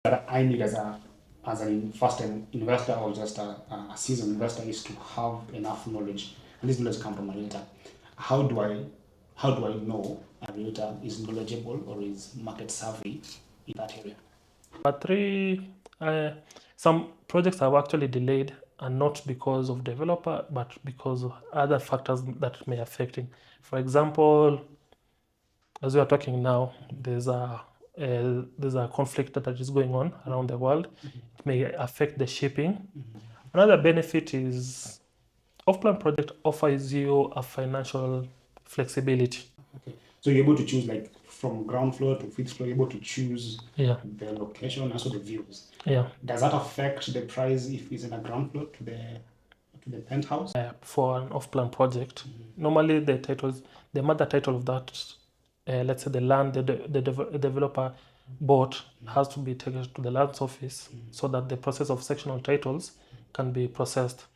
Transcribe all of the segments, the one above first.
that I need as an first-time investor or just a seasoned investor is to have enough knowledge, and this knowledge comes from a realtor. How do I know a realtor is knowledgeable or is market savvy in that area? Some projects have actually delayed, and not because of developer, but because of other factors that may affecting. For example, as we are talking now, there's a conflict that is going on around the world. It may affect the shipping. Another benefit is off-plan project offers you a financial flexibility. Okay, so you're able to choose, like, from ground floor to fifth floor, you're able to choose Yeah. the location and also the views. Yeah. Does that affect the price if it's in a ground floor to the penthouse? For an off-plan project, normally the mother title of that, let's say the land the developer bought, has to be taken to the land office so that the process of sectional titles can be processed.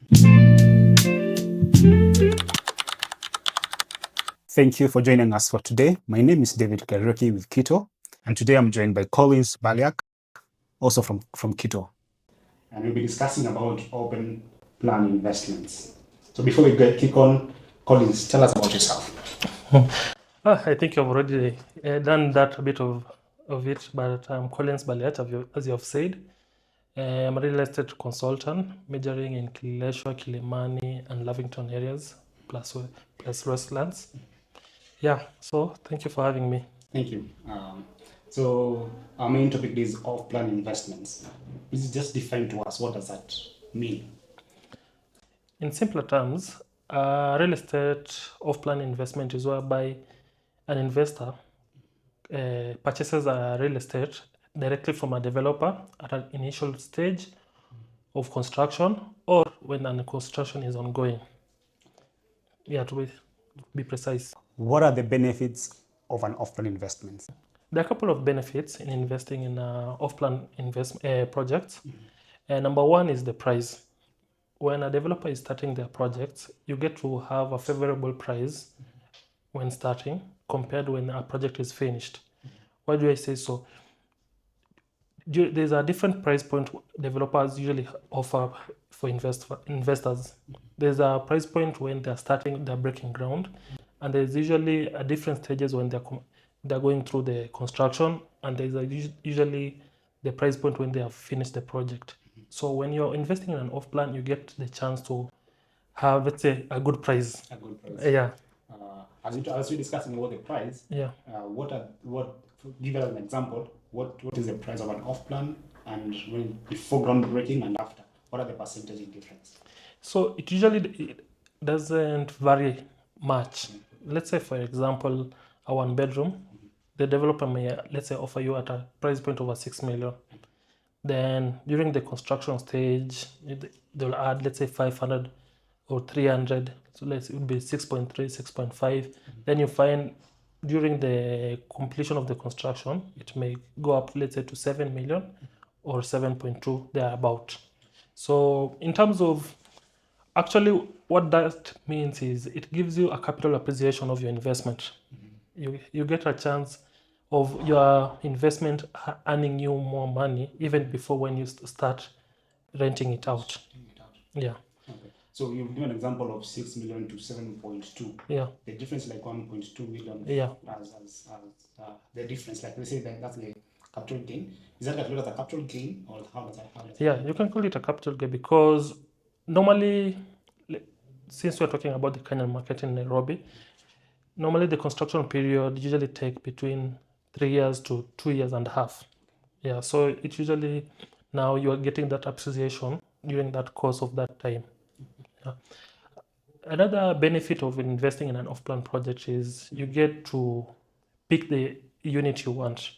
Thank you for joining us for today. My name is David Kariuki with KITO, and today I'm joined by Collins Baliak, also from KITO. And we'll be discussing about open plan investments. So before we kick on, Collins, tell us about yourself. I think you've already done that a bit of it, but I'm Collins Baliak, as you have said. I'm a real estate consultant, majoring in Kilimani and Lavington areas, plus Westlands. Yeah, so thank you for having me. Thank you. So our main topic is off-plan investments. Please just define to us, what does that mean? In simpler terms, real estate off-plan investment is whereby an investor purchases a real estate directly from a developer at an initial stage of construction, or when the construction is ongoing. Yeah, to be precise. What are the benefits of an off-plan investment? There are a couple of benefits in investing in off-plan projects. Number one is the price. When a developer is starting their projects, you get to have a favorable price when starting compared when a project is finished. Why do I say so? There's a different price point developers usually offer for investors. There's a price point when they're breaking ground, and there's usually a different stages when they're going through the construction, and there's usually the price point when they have finished the project. So when you're investing in an off-plan, you get the chance to have, let's say, a good price. A good price. Yeah. As we're discussing about the price, yeah. Give us an example. What is the price of an off-plan, and when before groundbreaking and after? What are the percentage difference? So it doesn't vary much. Let's say, for example, a one bedroom, the developer may, let's say, offer you at a price point over 6 million. Then during the construction stage, they'll add, let's say, 500 or 300. So it would be 6.3, 6.5. Then you find during the completion of the construction, it may go up, let's say, to 7 million or 7.2, thereabout. So in terms of, actually, what that means is it gives you a capital appreciation of your investment. You get a chance of your investment earning you more money even before when you start renting it out. Yeah. Okay. So you've given an example of 6 million to 7.2. Yeah. The difference, like 1.2 million. Yeah. As the difference, like they say that's the capital gain. Is that calculated as a capital gain, or how does that? Yeah, you can call it a capital gain, because normally, since we're talking about the Kenyan market in Nairobi, normally the construction period usually take between 3 years to 2.5 years. Yeah, so it usually, now you are getting that appreciation during that course of that time. Yeah. Another benefit of investing in an off-plan project is you get to pick the unit you want.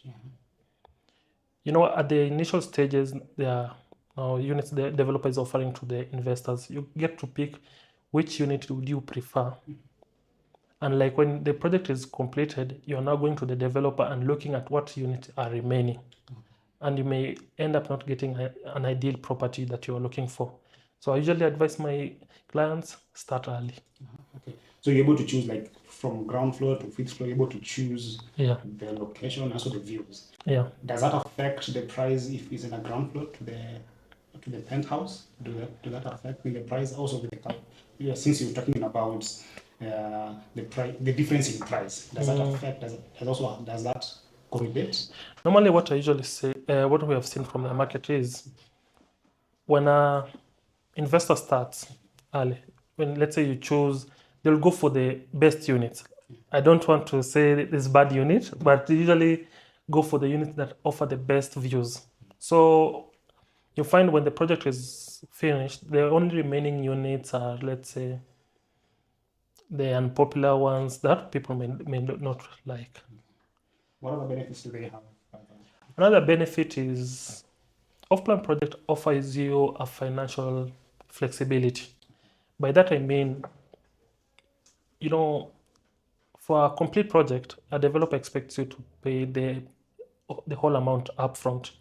You know, at the initial stages, there are units the developer is offering to the investors. You get to pick which unit would you prefer. And like when the project is completed, you're now going to the developer and looking at what units are remaining. And you may end up not getting an ideal property that you're looking for. So I usually advise my clients, start early. Okay. So you're able to choose like from ground floor to fifth floor, you're able to choose Yeah. the location, also the views. Yeah. Does that affect the price if it's in a ground floor to the penthouse? Do that affect the price also with the yeah, since you're talking about the difference in price, does that affect? Does that correlate? Normally, what I usually say, what we have seen from the market is when a investor starts early, when let's say you choose, they'll go for the best units. I don't want to say this bad unit, but they usually go for the units that offer the best views. So you find when the project is finished, the only remaining units are, let's say, the unpopular ones that people may not like. What other benefits do they have? Another benefit is off-plan project offers you a financial flexibility. By that I mean, you know, for a complete project, a developer expects you to pay the whole amount upfront.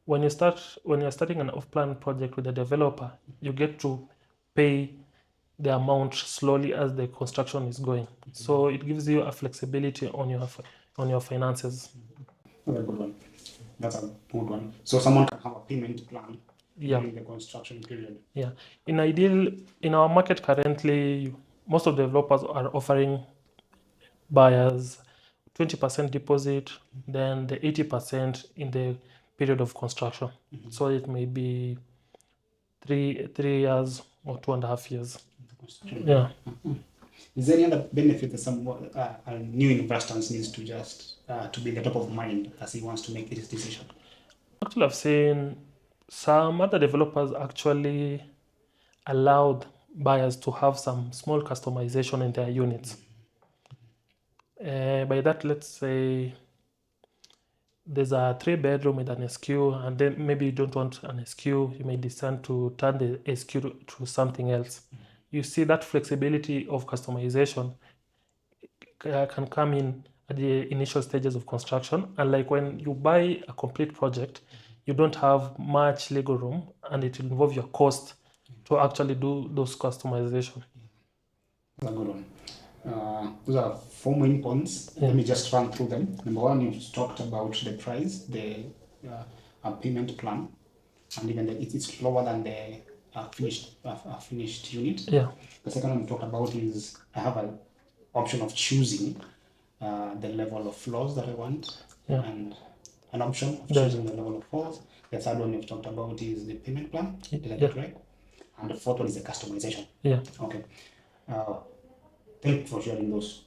When you're starting an off-plan project with a developer, you get to pay the amount slowly as the construction is going. So it gives you a flexibility on your finances. That's a good one. That's a good one. So someone can have a payment plan Yeah. during the construction period. Yeah. In our market currently, most of the developers are offering buyers 20% deposit, then the 80% in the period of construction. So it may be three years or 2.5 years. Yeah. Is there any other benefit that a new investor needs to just to be the top of mind as he wants to make his decision? Actually, I've seen some other developers actually allowed buyers to have some small customization in their units. By that, let's say there's a 3-bedroom with an SQ, and then maybe you don't want an SQ, you may decide to turn the SQ to something else. You see that flexibility of customization can come in at the initial stages of construction. And like when you buy a complete project, you don't have much legal room, and it will involve your cost to actually do those customization. That's a good one. Those are 4 main points. Let me just run through them. Number one, you talked about the price, the payment plan, and even it's lower than the finished unit. Yeah. The second one we talked about is I have an option of choosing the level of floors that I want, and an option of choosing the level of floors. The third one we've talked about is the payment plan. Did I get right? And the fourth one is the customization. Yeah. Okay. Thank you for sharing those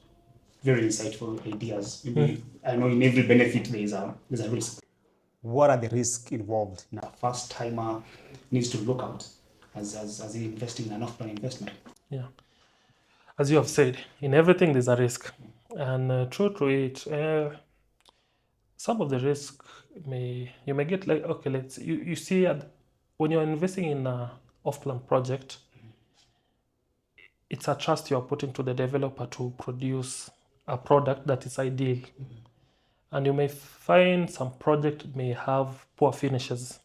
very insightful ideas. Maybe I know in every benefit there's a risk. What are the risks involved? Now, a first timer needs to look out as he investing in an off-plan investment. Yeah. As you have said, in everything there's a risk, and true to it, some of the risk you may get like, okay, you see when you're investing in an off-plan project, it's a trust you are putting to the developer to produce a product that is ideal. And you may find some project may have poor finishes.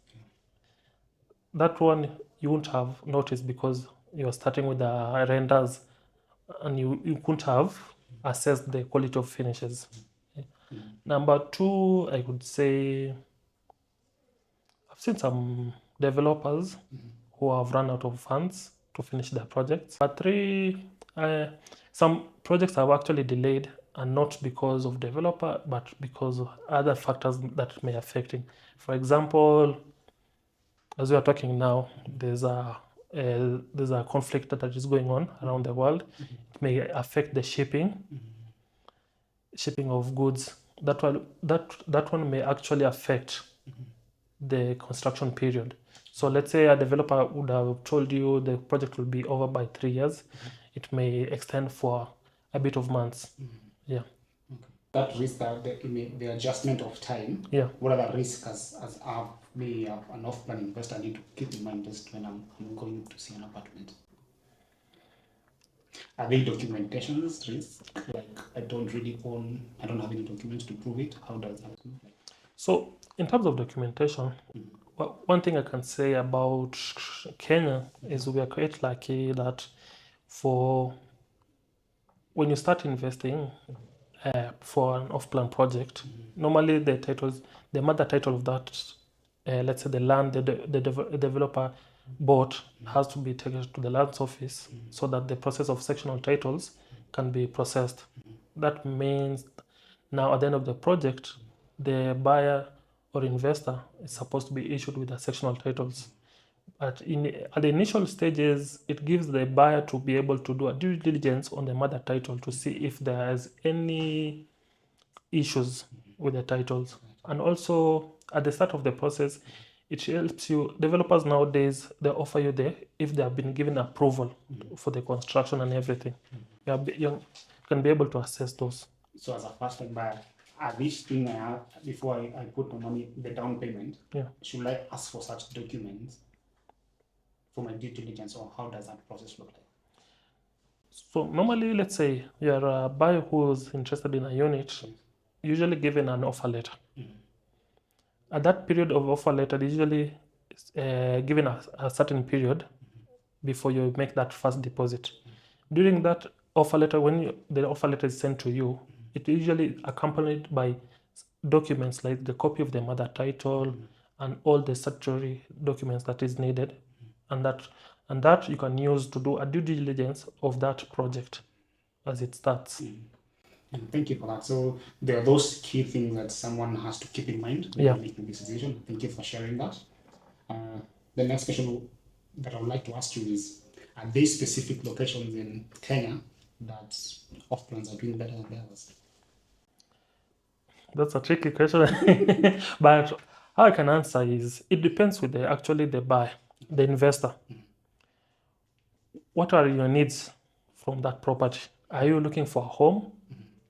That one you won't have noticed because you're starting with the renders, and you couldn't have assessed the quality of finishes. Number two, I would say I've seen some developers who have run out of funds to finish their projects. But three, some projects have actually delayed, and not because of developer, but because of other factors that may affecting. For example, as we are talking now, there's a conflict that is going on around the world. It may affect the shipping of goods. That one may actually affect the construction period. So let's say a developer would have told you the project will be over by 3 years. It may extend for a bit of months. Yeah. That risk, the adjustment of time. Yeah. What are the risks as me, an off-plan investor, need to keep in mind just when I'm going to see an apartment? Are there documentations risk? Like I don't have any documents to prove it. How does that look like? So in terms of documentation, one thing I can say about Kenya is we are quite lucky that for when you start investing for an off-plan project, normally the mother title of that, let's say the land the developer bought, has to be taken to the lands office so that the process of sectional titles can be processed. That means now at the end of the project, the buyer or investor is supposed to be issued with the sectional titles. But at the initial stages, it gives the buyer to be able to do a due diligence on the mother title to see if there is any issues with the titles. And also at the start of the process, it helps you. Developers nowadays, they offer you if they have been given approval for the construction and everything. You can be able to assess those. So as a first-time buyer, at this thing I have, before I put the money, the down payment, should I ask for such documents for my due diligence, or how does that process look like? So normally, let's say you're a buyer who's interested in a unit, usually given an offer letter. At that period of offer letter, usually given a certain period before you make that first deposit. During that offer letter, when the offer letter is sent to you, it usually accompanied by documents like the copy of the mother title and all the statutory documents that is needed, and that you can use to do a due diligence of that project as it starts. And thank you for that. So there are those key things that someone has to keep in mind when you're making this decision. Thank you for sharing that. The next question that I would like to ask you is, are there specific locations in Kenya that off-plans are doing better than the others? That's a tricky question. But how I can answer is, it depends with the buyer, the investor. What are your needs from that property? Are you looking for a home?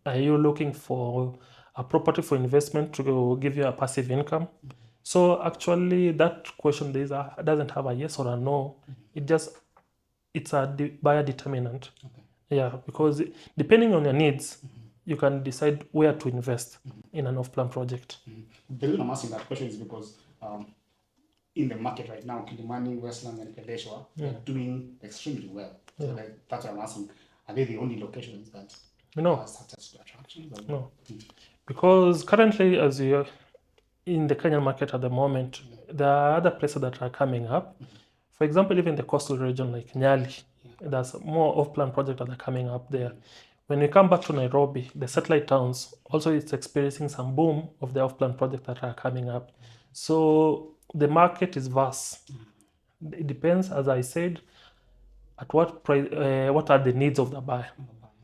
Are you looking for a property for investment to give you a passive income? So actually that question doesn't have a yes or a no. It's a buyer determinant. Yeah, because depending on your needs, you can decide where to invest in an off-plan project. The reason I'm asking that question is because in the market right now, Kilimani, Westland, and Kedeshwa are doing extremely well. So that's why I'm asking, are they the only locations that have such attractions? No, because currently, as you're in the Kenyan market at the moment, there are other places that are coming up. For example, even the coastal region like Nyali, there's more off-plan projects that are coming up there. When we come back to Nairobi, the satellite towns also is experiencing some boom of the off-plan projects that are coming up. So the market is vast. It depends, as I said, at what price, what are the needs of the buyer.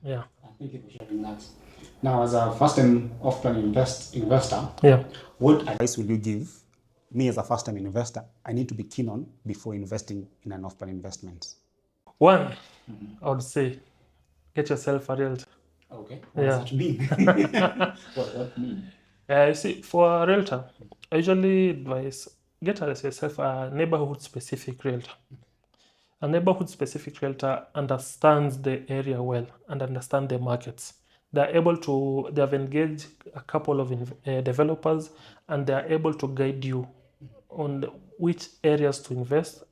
Yeah. Thank you for sharing that. Now, as a first-time off-plan investor, what advice will you give me as a first-time investor I need to be keen on before investing in an off-plan investment? One, I would say, get yourself a realtor. Okay. What does that mean? What does that mean? You see, for a realtor, I usually advise get yourself a neighborhood-specific realtor. A neighborhood-specific realtor understands the area well and understands the markets. They have engaged a couple of developers, and they are able to guide you on which areas to invest,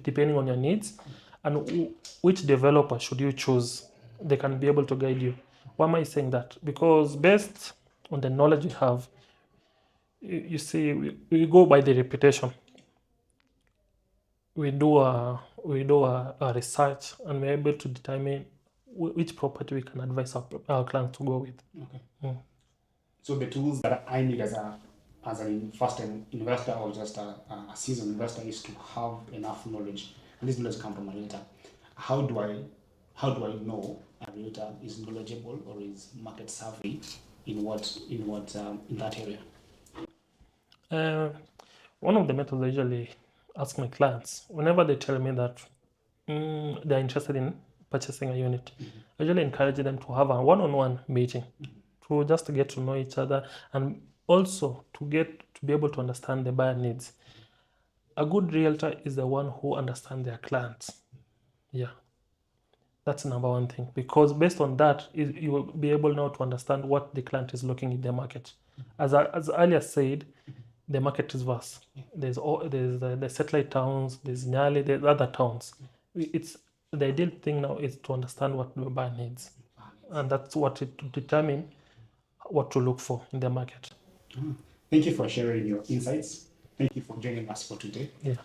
depending on your needs, and which developer should you choose. They can be able to guide you. Why am I saying that? Because based on the knowledge you have, you see, we go by the reputation. We do a research, and we're able to determine which property we can advise our clients to go with. Okay. So the tools that I need as a first-time investor or just a seasoned investor is to have enough knowledge, and this knowledge comes from a realtor. How do I know a realtor is knowledgeable or is market savvy in that area? One of the methods I usually ask my clients whenever they tell me that they're interested in purchasing a unit, I usually encourage them to have a one-on-one meeting to just get to know each other, and also to be able to understand the buyer needs. A good realtor is the one who understands their clients. Yeah, that's number one thing, because based on that, you will be able now to understand what the client is looking in the market. As earlier said, the market is vast. There's the satellite towns, there's Nyali, there's other towns. The ideal thing now is to understand what the buyer needs. and that's what it to determine what to look for in the market. Thank you for sharing your insights. Thank you for joining us for today. Yeah.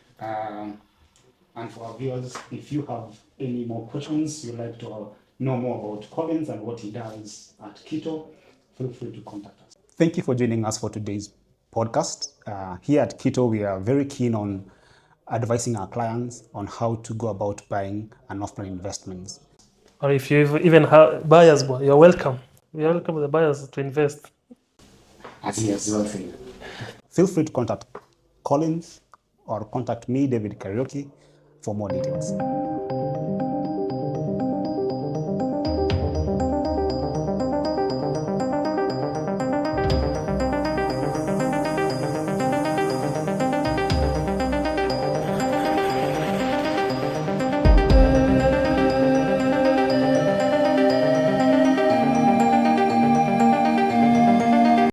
And for our viewers, if you have any more questions, you'd like to know more about Collins and what he does at KITO, feel free to contact us. Thank you for joining us for today's podcast. Here at KITO, we are very keen on advising our clients on how to go about buying an off-plan investments. Or if you even have buyers, you're welcome. We welcome the buyers to invest. As he has well said. Feel free to contact Collins or contact me, David Karaoke, for more details.